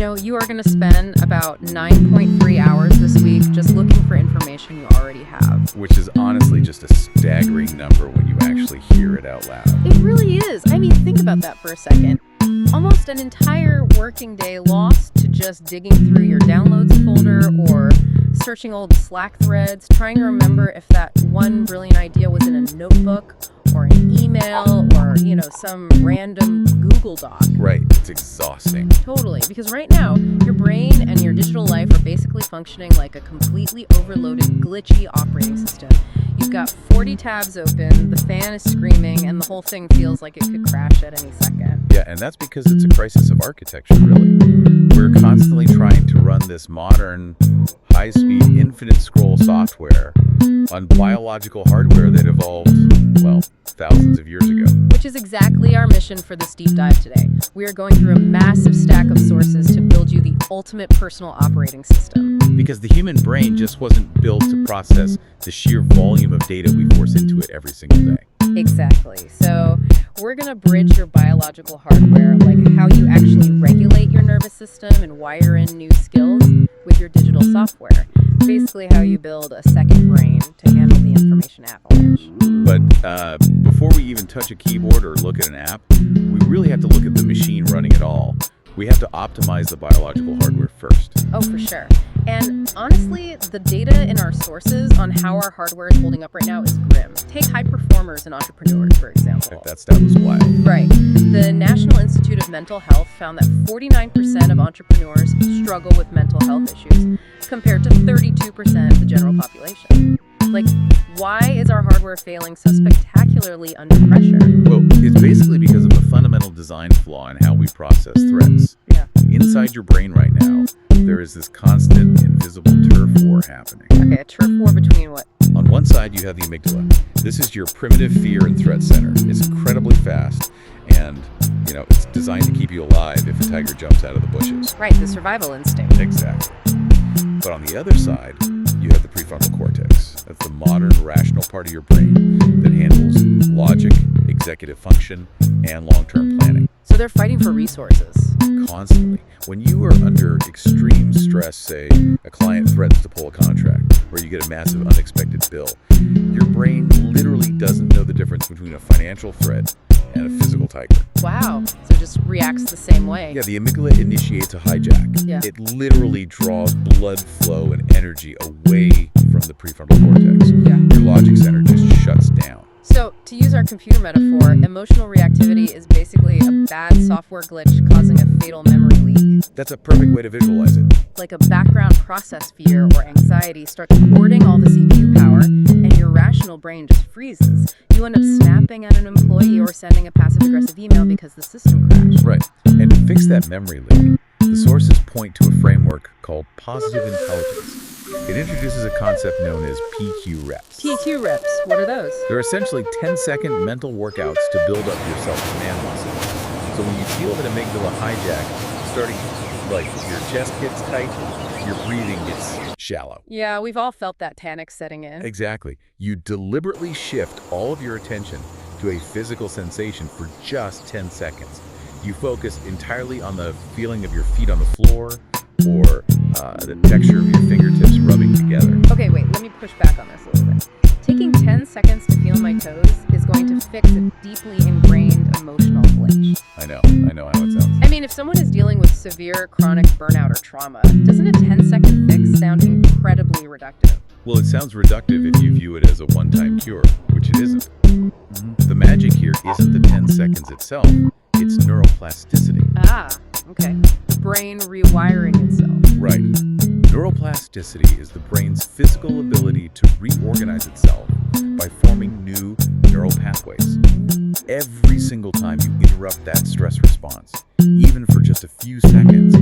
You are going to spend about 9.3 hours this week just looking for information you already have. Which is honestly just a staggering number when you actually hear it out loud. It really is. Think about that for a second. Almost an entire working day lost to just digging through your downloads folder or searching old Slack threads, trying to remember if that one brilliant idea was in a notebook or an email or, some random Google Doc. Right. It's exhausting. Totally. Because right now, your brain and your digital life are basically functioning like a completely overloaded, glitchy operating system. You've got 40 tabs open, the fan is screaming, and the whole thing feels like it could crash at any second. Yeah, and that's because it's a crisis of architecture, really. We're constantly trying to run this modern, high-speed, infinite scroll software on biological hardware that evolved, thousands of years ago. Which is exactly our mission for this deep dive today. We are going through a massive stack of sources to build you the ultimate personal operating system. Because the human brain just wasn't built to process the sheer volume of data we force into it every single day. Exactly. So we're going to bridge your biological hardware, like how you actually regulate your nervous system and wire in new skills, with your digital software. Basically how you build a second brain to handle the information avalanche. But before we even touch a keyboard or look at an app, we really have to look at the machine running it all. We have to optimize the biological hardware first. Oh, for sure. And honestly, the data in our sources on how our hardware is holding up right now is grim. Take high performers and entrepreneurs, for example. That stat was wild. Right. The National Institute of Mental Health found that 49% of entrepreneurs struggle with mental health issues, compared to 32% of the general population. Why is our hardware failing so spectacularly under pressure? Well, it's basically because of a fundamental design flaw in how we process threats. Yeah. Inside your brain right now, there is this constant, invisible turf war happening. Okay, a turf war between what? On one side, you have the amygdala. This is your primitive fear and threat center. It's incredibly fast, and, it's designed to keep you alive if a tiger jumps out of the bushes. Right, the survival instinct. Exactly. But on the other side, you have the prefrontal cortex. That's the modern, rational part of your brain that handles logic, executive function, and long-term planning. So they're fighting for resources. Constantly. When you are under extreme stress, say a client threatens to pull a contract, or you get a massive unexpected bill, your brain literally doesn't know the difference between a financial threat and a physical tiger. Wow. So it just reacts the same way. Yeah, the amygdala initiates a hijack. Yeah. It literally draws blood flow and energy away from the prefrontal cortex. Yeah. Your logic center just shuts down. So, to use our computer metaphor, emotional reactivity is basically a bad software glitch causing a fatal memory leak. That's a perfect way to visualize it. Like a background process fear or anxiety starts hoarding all the CPU power, and your rational brain just freezes. You end up snapping at an employee or sending a passive-aggressive email because the system crashed. Right. And to fix that memory leak, the sources point to a framework called positive intelligence. It introduces a concept known as PQ reps. PQ reps, what are those? They're essentially 10-second mental workouts to build up your self-command muscle. So when you feel that amygdala hijack, starting your chest gets tight, your breathing gets shallow. Yeah, we've all felt that panic setting in. Exactly. You deliberately shift all of your attention to a physical sensation for just 10 seconds. You focus entirely on the feeling of your feet on the floor or the texture of your fingertips rubbing together. Okay, wait, let me push back on this a little bit. Taking 10 seconds to feel my toes is going to fix a deeply ingrained emotional glitch. I know how it sounds. If someone is dealing with severe chronic burnout or trauma, doesn't a 10-second fix sound incredibly reductive? Well, it sounds reductive if you view it as a one-time cure, which it isn't. The magic here isn't the 10 seconds itself, it's neuroplasticity. Ah, okay. The brain rewiring itself. Right. Neuroplasticity is the brain's physical ability to reorganize itself by forming new neural pathways. Every single time you interrupt that stress response, even for just a few seconds,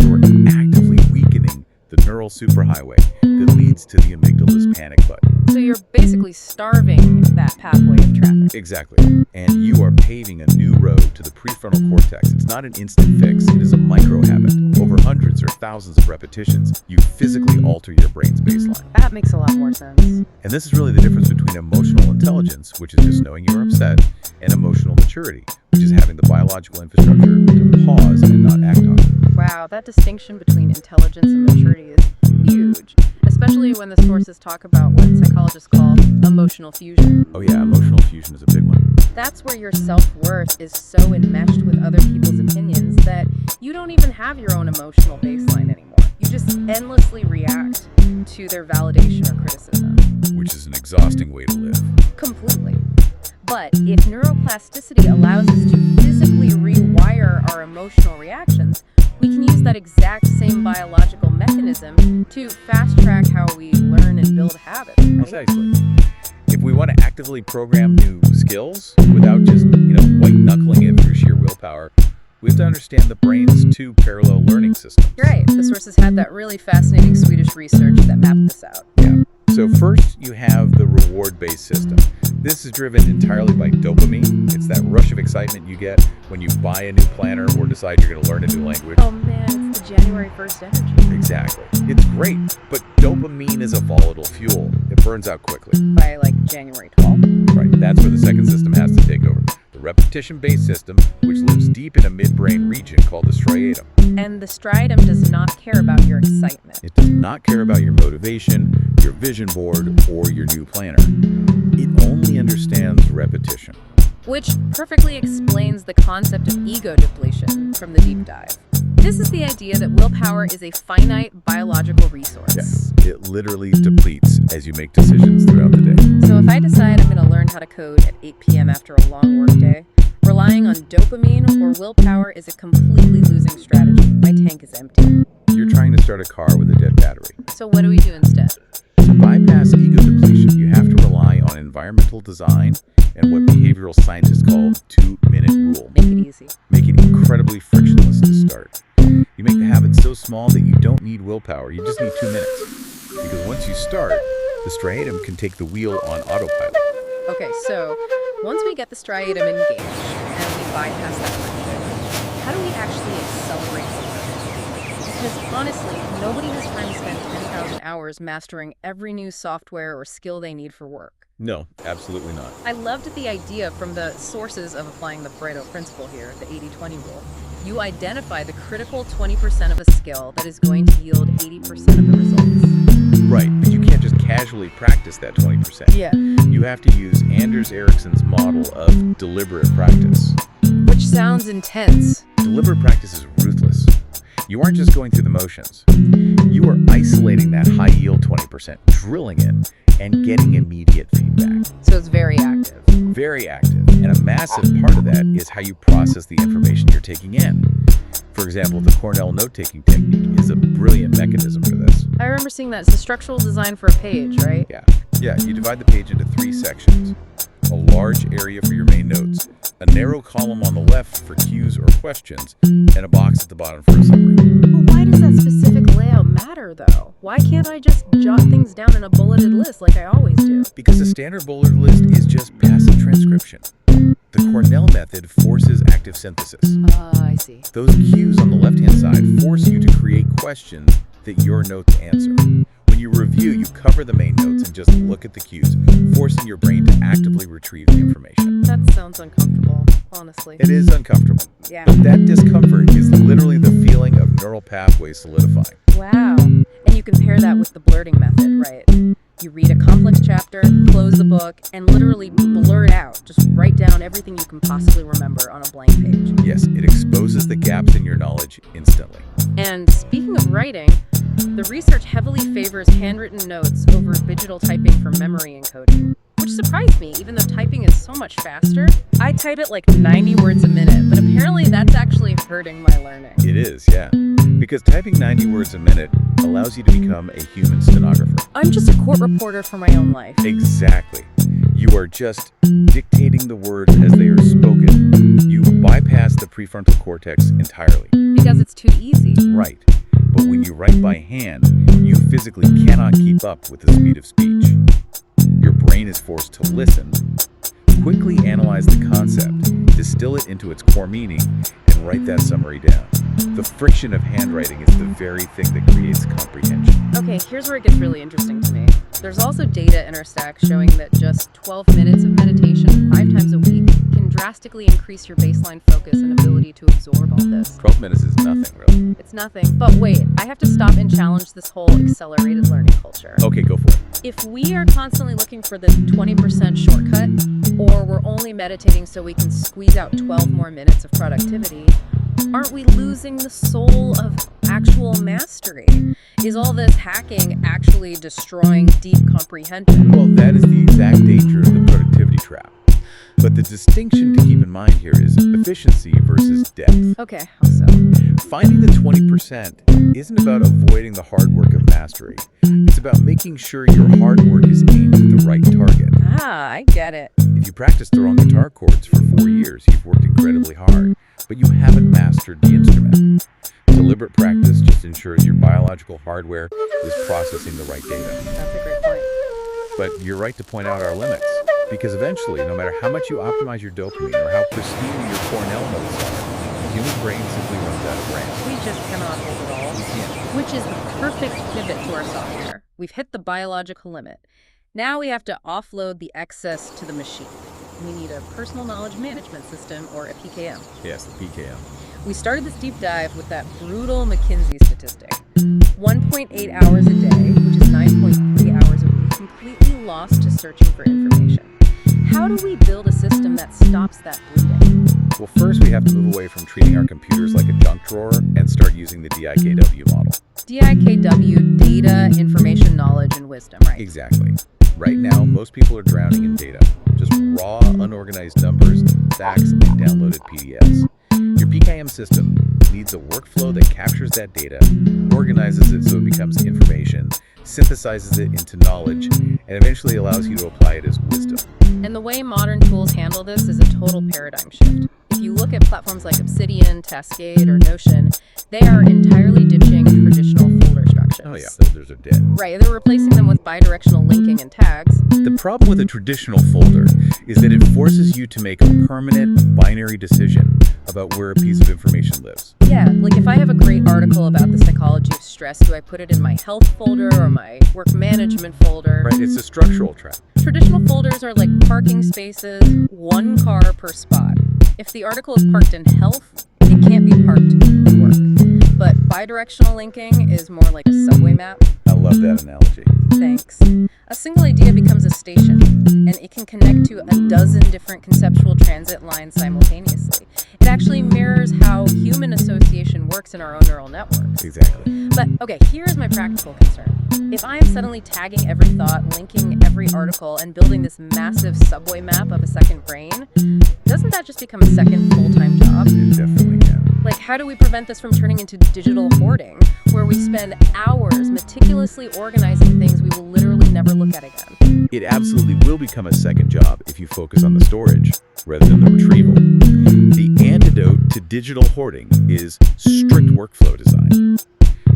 you're actively weakening the neural superhighway that leads to the amygdala's panic button. So you're basically starving that pathway of traffic. Exactly. And you are paving a new road to the prefrontal cortex. It's not an instant fix. It is a micro-habit. Over hundreds or thousands of repetitions, you physically alter your brain's baseline. That makes a lot more sense. And this is really the difference between emotional intelligence, which is just knowing you're upset, and emotional maturity, which is having the biological infrastructure to pause and not act on it. Wow, that distinction between intelligence and maturity is huge, especially when the sources talk about what psychologists call emotional fusion. Oh yeah, emotional fusion is a big one. That's where your self-worth is so enmeshed with other people's opinions that you don't even have your own emotional baseline anymore. You just endlessly react to their validation or criticism. Which is an exhausting way to live. Completely. But if neuroplasticity allows us to physically rewire our emotional reactions, we can use that exact same biological mechanism to fast-track how we learn and build habits. Right? Precisely. If we want to actively program new skills without just, white-knuckling it through sheer willpower, we have to understand the brain's two parallel learning systems. Right. The sources had that really fascinating Swedish research that mapped this out. Yeah. So first, you have the reward-based system. This is driven entirely by dopamine. It's that rush of excitement you get when you buy a new planner or decide you're going to learn a new language. Oh man, it's the January 1st energy. Exactly. It's great, but dopamine is a volatile fuel. It burns out quickly. By January 12th. Right, that's where the second system has to take over. The repetition-based system, which lives deep in a midbrain region called the striatum. And the striatum does not care about your excitement. It does not care about your motivation, your vision board, or your new planner. It only understands repetition. Which perfectly explains the concept of ego depletion from the deep dive. This is the idea that willpower is a finite biological resource. Yes, it literally depletes as you make decisions throughout the day. So if I decide I'm going to learn how to code at 8 p.m. after a long workday, relying on dopamine or willpower is a completely losing strategy. My tank is empty. You're trying to start a car with a dead battery. So what do we do instead? To bypass ego depletion, you have to rely on environmental design and what behavioral scientists call the 2-minute rule. Make it easy. Make it incredibly frictionless to start. You make the habit so small that you don't need willpower. You just need 2 minutes. Because once you start, the striatum can take the wheel on autopilot. Okay, so once we get the striatum engaged and we bypass that friction, how do we actually accelerate the learning? Because honestly, nobody has time to spend 10,000 hours mastering every new software or skill they need for work. No, absolutely not. I loved the idea from the sources of applying the Pareto principle here, the 80-20 rule. You identify the critical 20% of a skill that is going to yield 80% of the results. Right, but you can't just casually practice that 20%. Yeah. You have to use Anders Ericsson's model of deliberate practice. Which sounds intense. Deliberate practice is ruthless. You aren't just going through the motions. You are isolating that high-yield 20%, drilling it, and getting immediate feedback. So it's very active. Very active. And a massive part of that is how you process the information you're taking in. For example, the Cornell note-taking technique is a brilliant mechanism for this. I remember seeing that. It's the structural design for a page, right? Yeah, you divide the page into 3 sections. A large area for your main notes, a narrow column on the left for cues or questions, and a box at the bottom for a summary. But why does that specific layout matter, though? Why can't I just jot things down in a bulleted list like I always do? Because a standard bulleted list is just passive transcription. The Cornell method forces active synthesis. I see. Those cues on the left-hand side force you to create questions that your notes answer. When you review, you cover the main notes and just look at the cues, forcing your brain to actively retrieve the information. That sounds uncomfortable, honestly. It is uncomfortable. Yeah. But that discomfort is literally the feeling of neural pathways solidifying. Wow. And you compare that with the blurting method, right? You read a complex chapter, close the book, and literally blurt out. Just write down everything you can possibly remember on a blank page. Yes, it exposes the gaps in your knowledge instantly. And speaking of writing, the research heavily favors handwritten notes over digital typing for memory encoding, which surprised me, even though typing is so much faster. I type at 90 words a minute, but apparently that's actually hurting my learning. It is, yeah. Because typing 90 words a minute allows you to become a human stenographer. I'm just a court reporter for my own life. Exactly. You are just dictating the words as they are spoken. You bypass the prefrontal cortex entirely. Because it's too easy. Right. But when you write by hand, you physically cannot keep up with the speed of speech. Your brain is forced to listen, quickly analyze the concept, distill it into its core meaning, and write that summary down. The friction of handwriting is the very thing that creates comprehension. Okay, here's where it gets really interesting to me. There's also data in our stack showing that just 12 minutes of meditation 5 times a week can drastically increase your baseline focus and ability to absorb all this. 12 minutes is nothing, really. It's nothing. But wait, I have to stop and challenge this whole accelerated learning culture. Okay, go for it. If we are constantly looking for the 20% shortcut, or we're only meditating so we can squeeze out 12 more minutes of productivity, aren't we losing the soul of actual mastery? Is all this hacking actually destroying deep comprehension? Well, that is the exact danger of the productivity trap. But the distinction to keep in mind here is efficiency versus depth. Okay, how so? Finding the 20% isn't about avoiding the hard work of mastery. It's about making sure your hard work is aimed at the right target. Ah, I get it. If you practice the wrong guitar chords for 4 years, you've worked incredibly hard, but you haven't mastered the instrument. Deliberate practice just ensures your biological hardware is processing the right data. That's a great point. But you're right to point out our limits, because eventually, no matter how much you optimize your dopamine or how pristine your Cornell notes are, the human brain simply runs out of RAM. We just cannot hold it all. We can't. Which is the perfect pivot to our software. We've hit the biological limit. Now we have to offload the excess to the machine. We need a personal knowledge management system, or a PKM. Yes, the PKM. We started this deep dive with that brutal McKinsey statistic. 1.8 hours a day, which is 9.3 hours a week, completely lost to searching for information. How do we build a system that stops that bleeding? Well, first we have to move away from treating our computers like a junk drawer and start using the DIKW model. DIKW, data, information, knowledge, and wisdom, right? Exactly. Right now, most people are drowning in data. Just raw, unorganized numbers, stacks, and downloaded PDFs. Your PKM system needs a workflow that captures that data, organizes it so it becomes information, synthesizes it into knowledge, and eventually allows you to apply it as wisdom. And the way modern tools handle this is a total paradigm shift. If you look at platforms like Obsidian, Cascade, or Notion, they are entirely ditching traditional folder structures. Oh yeah, folders are dead. Right, they're replacing them with bidirectional linking and tags. The problem with a traditional folder is that it forces you to make a permanent binary decision about where a piece of information lives. Yeah, like if I have a great article about the psychology of stress, do I put it in my health folder or my work management folder? Right, it's a structural trap. Traditional folders are like parking spaces, one car per spot. If the article is parked in health, it can't be parked in work. But bidirectional linking is more like a subway map. I love that analogy. Thanks. A single idea becomes a station, and it can connect to a dozen different conceptual transit lines simultaneously. It actually mirrors how human association works in our own neural networks. Exactly. But, okay, here's my practical concern. If I'm suddenly tagging every thought, linking every article, and building this massive subway map of a second brain, doesn't that just become a second full-time job? It definitely can. Like, how do we prevent this from turning into digital hoarding, where we spend hours meticulously organizing things we will literally never look at again? It absolutely will become a second job if you focus on the storage rather than the retrieval. The antidote to digital hoarding is strict workflow design.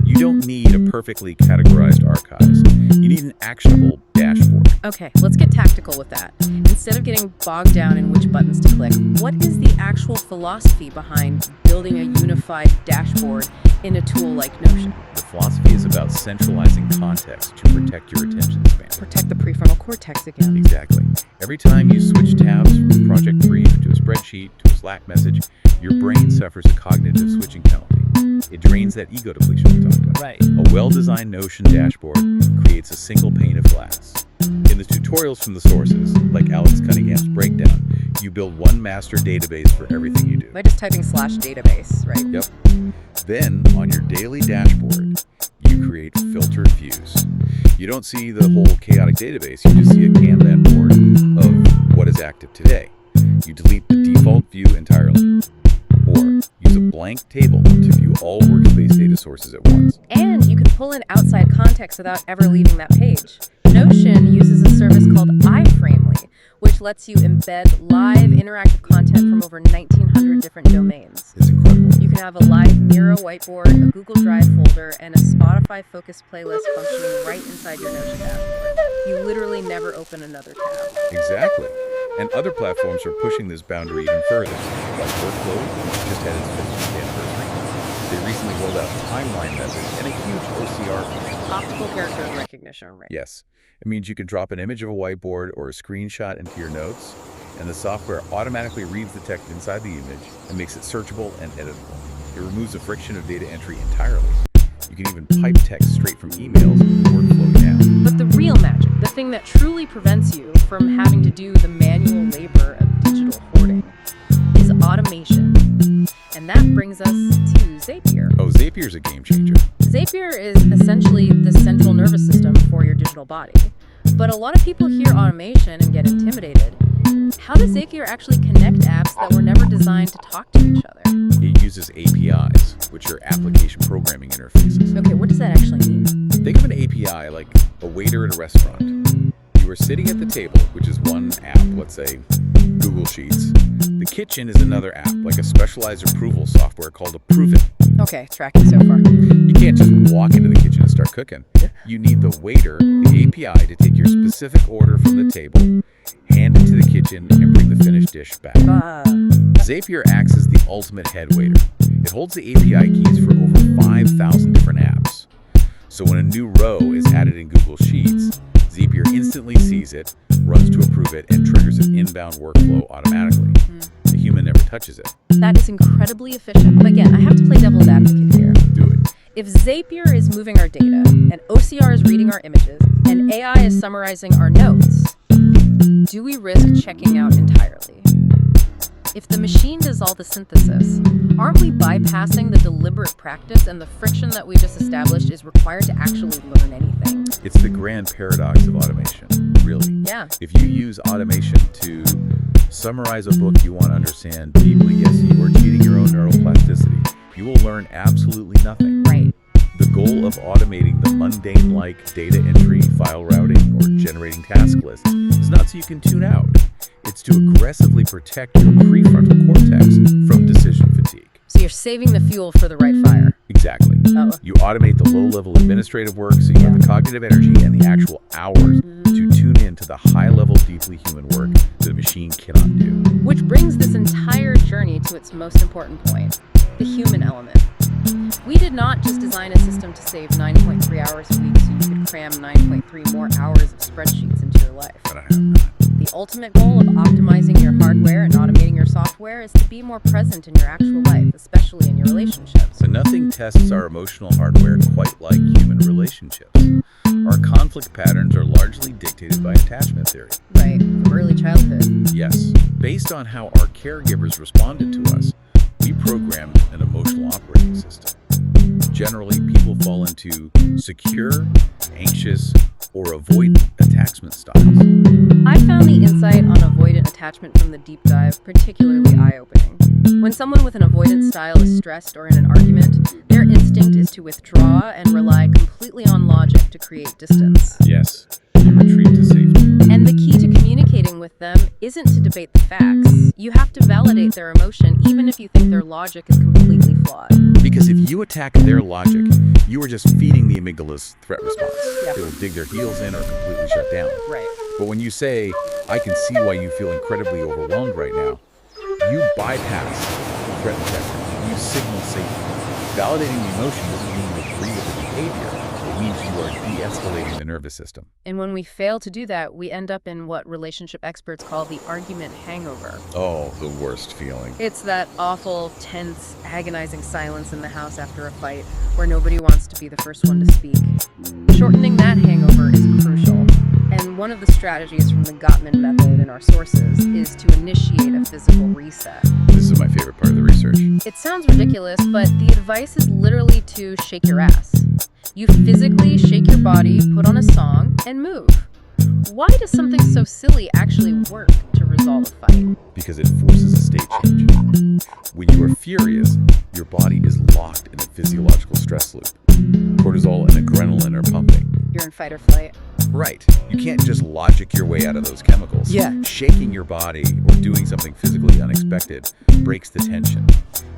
You don't need a perfectly categorized archives. You need an actionable dashboard. Okay, let's get tactical with that. Instead of getting bogged down in which buttons to click, what is the actual philosophy behind building a unified dashboard in a tool like Notion? The philosophy is about centralizing context to protect your attention span. Protect the prefrontal cortex again. Exactly. Every time you switch tabs from a project brief to a spreadsheet to a Slack message, your brain suffers a cognitive switching penalty. It drains that ego depletion we talked about. Right. A well-designed Notion dashboard creates a single pane of glass. In the tutorials from the sources, like Alex Cunningham's breakdown, you build one master database for everything you do. By just typing /database, right? Yep. Then, on your daily dashboard, you create filtered views. You don't see the whole chaotic database, you just see a Kanban board of what is active today. You delete the default view entirely. Or use a blank table to view all workspace data sources at once. And you can pull in outside context without ever leaving that page. Notion uses a service called iframely, which lets you embed live interactive content from over 1,900 different domains. It's incredible. You can have a live Miro whiteboard, a Google Drive folder, and a Spotify focused playlist functioning right inside your Notion dashboard. You literally never open another tab. Exactly. And other platforms are pushing this boundary even further. Like Workflow, which just had its 50th anniversary. They recently rolled out timeline method and a huge OCR feature. Optical character recognition, right? Yes, it means you can drop an image of a whiteboard or a screenshot into your notes, and the software automatically reads the text inside the image and makes it searchable and editable. It removes the friction of data entry entirely. You can even pipe text straight from emails with workflow now. But the real magic, the thing that truly prevents you from having to do the manual labor of digital hoarding, is automation. And that brings us to Zapier. Oh, Zapier's a game changer. Zapier is essentially the central nervous system for your digital body. But a lot of people hear automation and get intimidated. How does Zapier actually connect apps that were never designed to talk to each other? It uses APIs, which are application programming interfaces. Okay, what does that actually mean? Think of an API like a waiter at a restaurant. You are sitting at the table, which is one app, let's say Google Sheets. The kitchen is another app, like a specialized approval software called Approve It. Okay, tracking so far. You can't just walk into the kitchen and start cooking. You need the waiter, the API, to take your specific order from the table, hand it to the kitchen, and bring the finished dish back. Zapier acts as the ultimate head waiter. It holds the API keys for over 5,000 different apps. So when a new row is added in Google Sheets, Zapier instantly sees it, runs to approve it, and triggers an inbound workflow automatically. The human never touches it. That is incredibly efficient. But again, I have to play devil's advocate here. Do it. If Zapier is moving our data, and OCR is reading our images, and AI is summarizing our notes, do we risk checking out entirely? If the machine does all the synthesis, aren't we bypassing the deliberate practice and the friction that we just established is required to actually learn anything? It's the grand paradox of automation, really. Yeah. If you use automation to summarize a book you want to understand deeply, yes, you are cheating your own neuroplasticity. You will learn absolutely nothing. Right. The goal of automating the mundane-like data entry, file routing, or generating task lists is not so you can tune out. It's to aggressively protect your prefrontal cortex from decision fatigue. So you're saving the fuel for the right fire. Exactly. Oh. You automate the low-level administrative work so you have the cognitive energy and the actual hours to tune in to the high-level, deeply human work that a machine cannot do. Which brings this entire journey to its most important point, the human element. We did not just design a system to save 9.3 hours a week so you could cram 9.3 more hours of spreadsheets into your life. But I have not. The ultimate goal of optimizing your hardware and automating your software is to be more present in your actual life, especially in your relationships. So nothing tests our emotional hardware quite like human relationships. Our conflict patterns are largely dictated by attachment theory. Right, from early childhood. Yes, based on how our caregivers responded to us, we programmed an emotional operating system. Generally, people fall into secure, anxious, or avoidant attachment styles. I found the insight on avoidant attachment from the deep dive particularly eye-opening. When someone with an avoidant style is stressed or in an argument, their instinct is to withdraw and rely completely on logic to create distance. Yes, you retreat to safety. And the key to communicating with them isn't to debate the facts. You have to validate their emotion even if you think their logic is completely flawed. Because if you attack their logic, you are just feeding the amygdala's threat response. Yeah. It will dig their heels in or completely shut down. Right. But when you say, I can see why you feel incredibly overwhelmed right now, you bypass the threat detector. You signal safety. Validating the emotion doesn't mean you agree with the behavior. It means you are de-escalating the nervous system. And when we fail to do that, we end up in what relationship experts call the argument hangover. Oh, the worst feeling. It's that awful, tense, agonizing silence in the house after a fight where nobody wants to be the first one to speak. Shortening that hangover is crucial. And one of the strategies from the Gottman method in our sources is to initiate a physical reset. This is my favorite part of the research. It sounds ridiculous, but the advice is literally to shake your ass. You physically shake your body, put on a song, and move. Why does something so silly actually work to resolve a fight? Because it forces a state change. When you are furious, your body is locked in a physiological stress loop. Cortisol and adrenaline are pumping. You're in fight or flight. Right. You can't just logic your way out of those chemicals. Yeah. Shaking your body or doing something physically unexpected breaks the tension.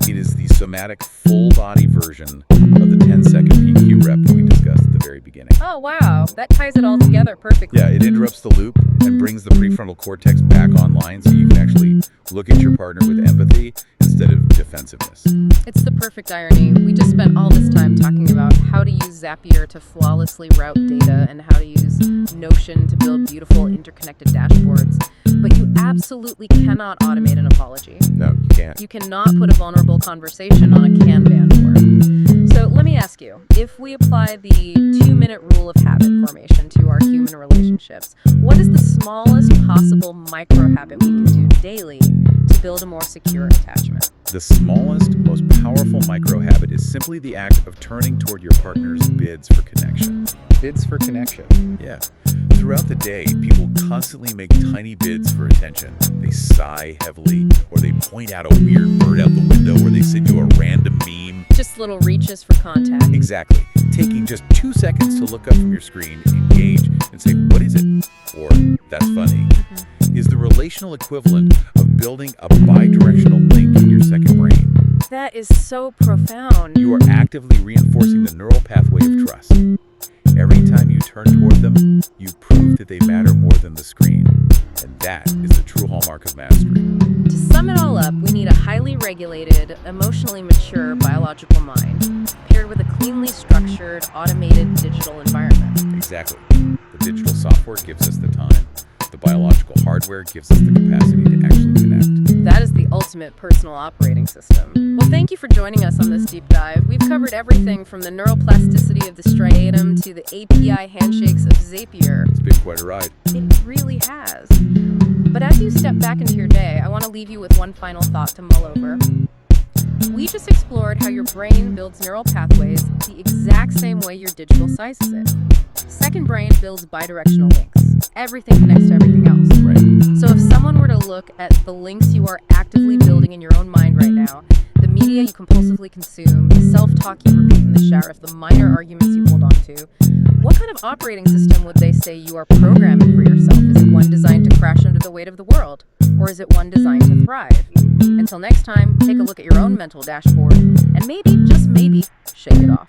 It is the somatic full-body version of the 10-second PQ rep we discussed at the very beginning. Oh, wow. That ties it all together perfectly. Yeah, it interrupts the loop and brings the prefrontal cortex back online so you can actually look at your partner with empathy instead of defense. defensiveness. It's the perfect irony. We just spent all this time talking about how to use Zapier to flawlessly route data and how to use Notion to build beautiful interconnected dashboards. But you absolutely cannot automate an apology. No, you can't. You cannot put a vulnerable conversation on a Kanban board. So let me ask you, if we apply the 2-minute rule of habit formation to our human relationships, what is the smallest possible micro habit we can do daily to build a more secure attachment? The smallest, most powerful micro habit is simply the act of turning toward your partner's bids for connection. Bids for connection. Yeah. Throughout the day, people constantly make tiny bids for attention. They sigh heavily, or they point out a weird bird out the window, or they send you a random meme. Just little reaches for contact. Exactly. Taking just 2 seconds to look up from your screen, engage, and say, "What is it?" Or, "That's funny," is the relational equivalent of building a bi-directional link in your second brain. That is so profound. You are actively reinforcing the neural pathway of trust. Every time you turn toward them, you prove that they matter more than the screen. And that is the true hallmark of mastery. To sum it all up, we need a highly regulated, emotionally mature biological mind, paired with a cleanly structured, automated digital environment. Exactly. The digital software gives us the time. The biological hardware gives us the capacity to actually connect. That is the ultimate personal operating system. Well, thank you for joining us on this deep dive. We've covered everything from the neuroplasticity of the striatum to the API handshakes of Zapier. It's been quite a ride. It really has. But as you step back into your day, I want to leave you with one final thought to mull over. We just explored how your brain builds neural pathways the exact same way your digital sizes it. Second brain builds bidirectional links. Everything connects to everything else. Right. So if someone were to look at the links you are actively building in your own mind right now, the media you compulsively consume, the self-talk you repeat in the shower, the minor arguments you hold on to, what kind of operating system would they say you are programming for yourself? Is it one designed to crash under the weight of the world? Or is it one designed to thrive? Until next time, take a look at your own mental dashboard and maybe, just maybe, shake it off.